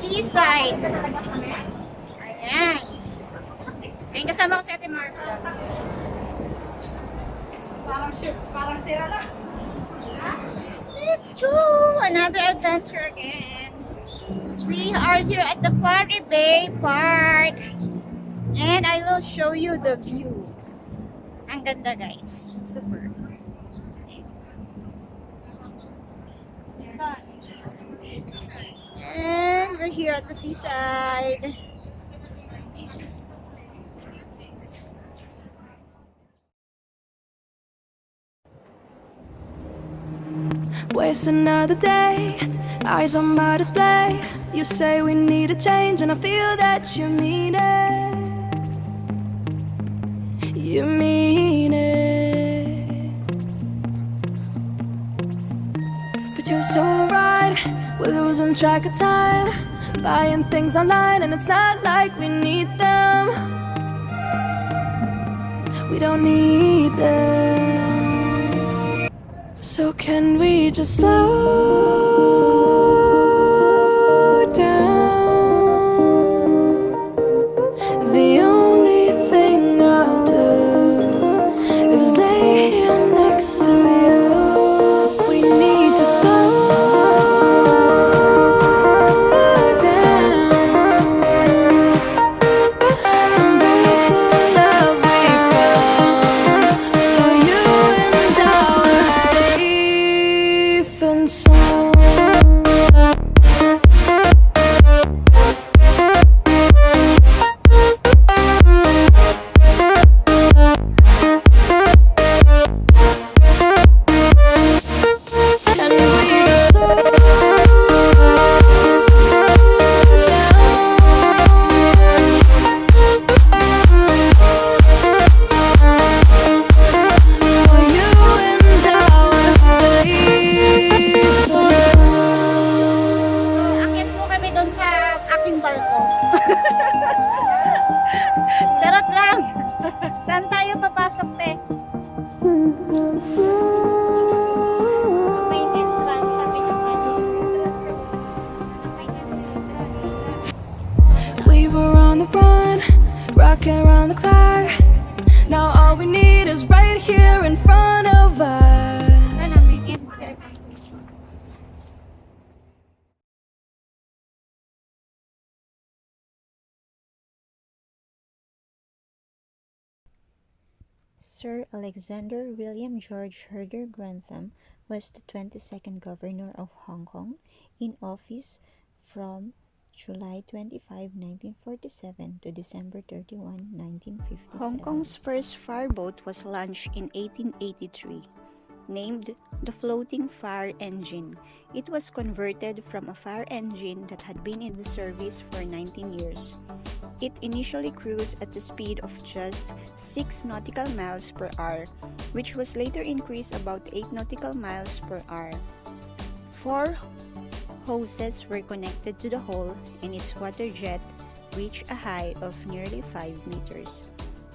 Seaside. Ayan. Ayan, kasama ko si Ate Marcos. Parang ship, parang sira lang. Let's go! Another adventure again. We are here at the Quarry Bay Park. And I will show you the view. Ang ganda, guys. Super. And we're here at the seaside. Waste another day, eyes on my display. You say we need a change and I feel that you mean it. You mean it. But you're so right, we're losing track of time, buying things online and it's not like we need them. We don't need them. So can we just slow down? The only thing I'll do is lay here next to you. We need to slow down. Embrace the love we found. For you and I were safe and sound. Akyat po kami doon sa aking barko. Charot lang. Saan tayo papasok, te? May entrance, sabi niyo ano. We were on the run, rocking around the clock. Now all we need is right here in front of us. Sana may entrance. Sir Alexander William George Herder Grantham was the 22nd Governor of Hong Kong, in office from July 25, 1947 to December 31, 1957. Hong Kong's first fireboat was launched in 1883. Named the Floating Fire Engine, it was converted from a fire engine that had been in the service for 19 years. It initially cruised at the speed of just 6 nautical miles per hour, which was later increased about 8 nautical miles per hour. 4 hoses were connected to the hull, and its water jet reached a height of nearly 5 meters.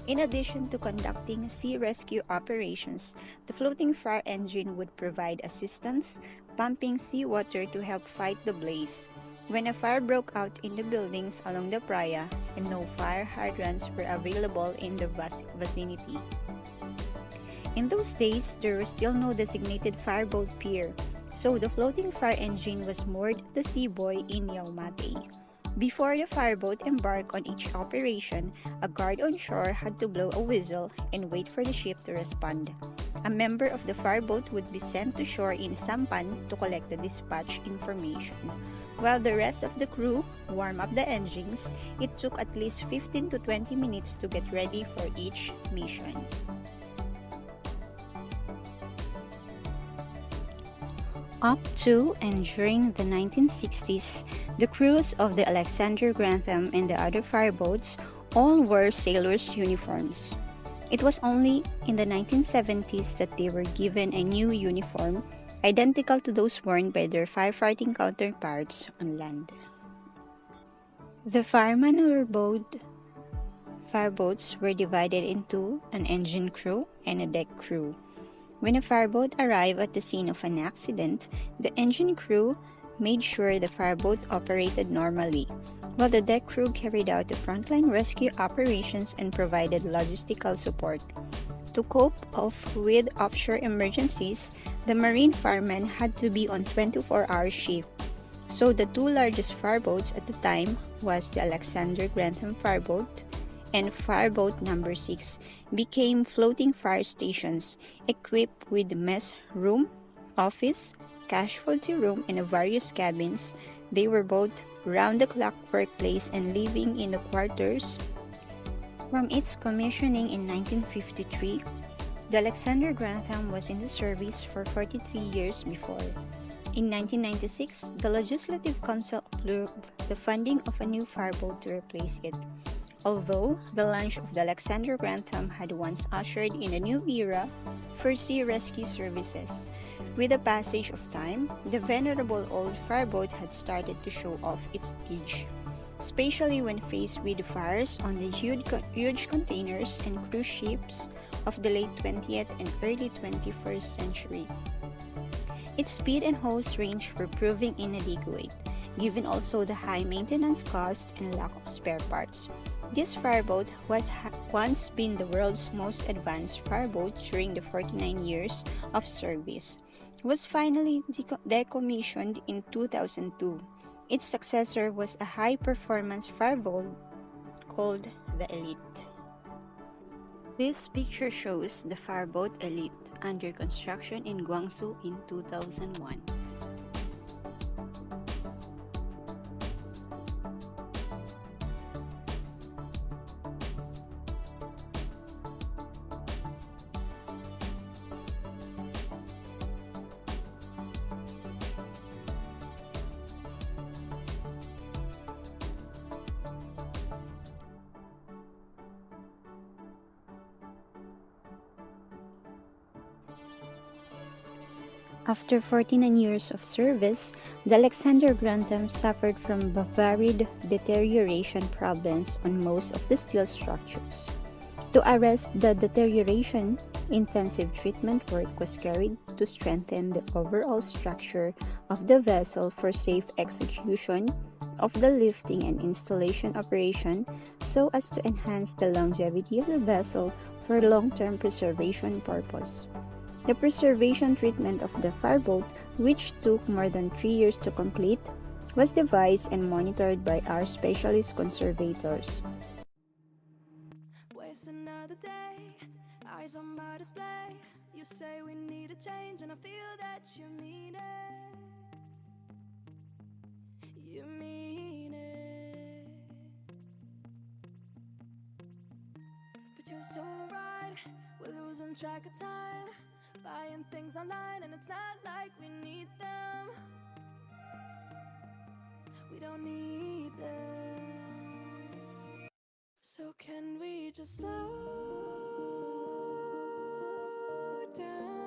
In addition to conducting sea rescue operations, the floating fire engine would provide assistance, pumping seawater to help fight the blaze. When a fire broke out in the buildings along the playa and no fire hydrants were available in the vicinity. In those days, there was still no designated fireboat pier, so the floating fire engine was moored at the Sea Buoy in Yau Ma Tei. Before the fireboat embarked on each operation, a guard on shore had to blow a whistle and wait for the ship to respond. A member of the fireboat would be sent to shore in sampan to collect the dispatch information. While the rest of the crew warm up the engines, it took at least 15 to 20 minutes to get ready for each mission. Up to and during the 1960s, the crews of the Alexander Grantham and the other fireboats all wore sailors' uniforms. It was only in the 1970s that they were given a new uniform, identical to those worn by their firefighting counterparts on land. The firemen on our boat fireboats were divided into an engine crew and a deck crew. When a fireboat arrived at the scene of an accident, the engine crew made sure the fireboat operated normally, while the deck crew carried out the frontline rescue operations and provided logistical support. To cope with offshore emergencies, the marine firemen had to be on 24-hour shift. So the two largest fireboats at the time was the Alexander Grantham Fireboat and Fireboat Number 6 became floating fire stations equipped with mess room, office, casualty room, and various cabins. They were both round-the-clock workplace and living in the quarters. From its commissioning in 1953, the Alexander Grantham was in the service for 43 years before. In 1996, the Legislative Council approved the funding of a new fireboat to replace it. Although the launch of the Alexander Grantham had once ushered in a new era for sea rescue services, with the passage of time, the venerable old fireboat had started to show off its age, especially when faced with fires on the huge containers and cruise ships of the late 20th and early 21st century. Its speed and hose range were proving inadequate, given also the high maintenance cost and lack of spare parts. This fireboat was once been the world's most advanced fireboat during the 49 years of service. It was finally decommissioned in 2002. Its successor was a high-performance fireboat called the Elite. This picture shows the fireboat Elite under construction in Guangzhou in 2001. After 49 years of service, the Alexander Grantham suffered from varied deterioration problems on most of the steel structures. To arrest the deterioration, intensive treatment work was carried to strengthen the overall structure of the vessel for safe execution of the lifting and installation operation so as to enhance the longevity of the vessel for long-term preservation purpose. The preservation treatment of the fireboat, which took more than 3 years to complete, was devised and monitored by our specialist conservators. Waste another day, eyes on my display. You say we need a change, and I feel that you mean it. You mean it. But you're so right, we're losing track of time. Buying things online and it's not like we need them. We don't need them. So can we just slow down?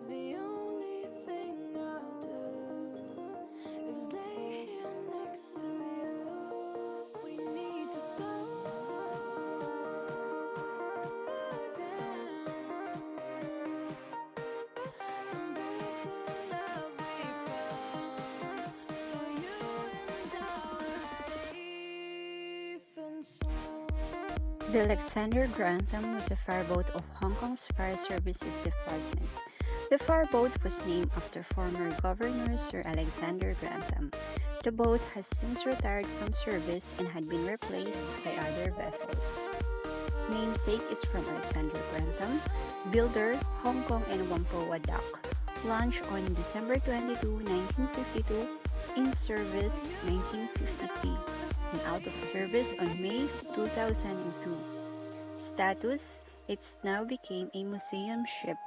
The only thing I'll do is lay here next to you. We need to slow The Alexander Grantham was a fireboat of Hong Kong's Fire Services Department. The fireboat was named after former Governor Sir Alexander Grantham. The boat has since retired from service and had been replaced by other vessels. Namesake is from Alexander Grantham, builder, Hong Kong and Whampoa Dock. Launched on December 22, 1952, in service 1953. And out of service on May 2002. Status: it's now became a museum ship.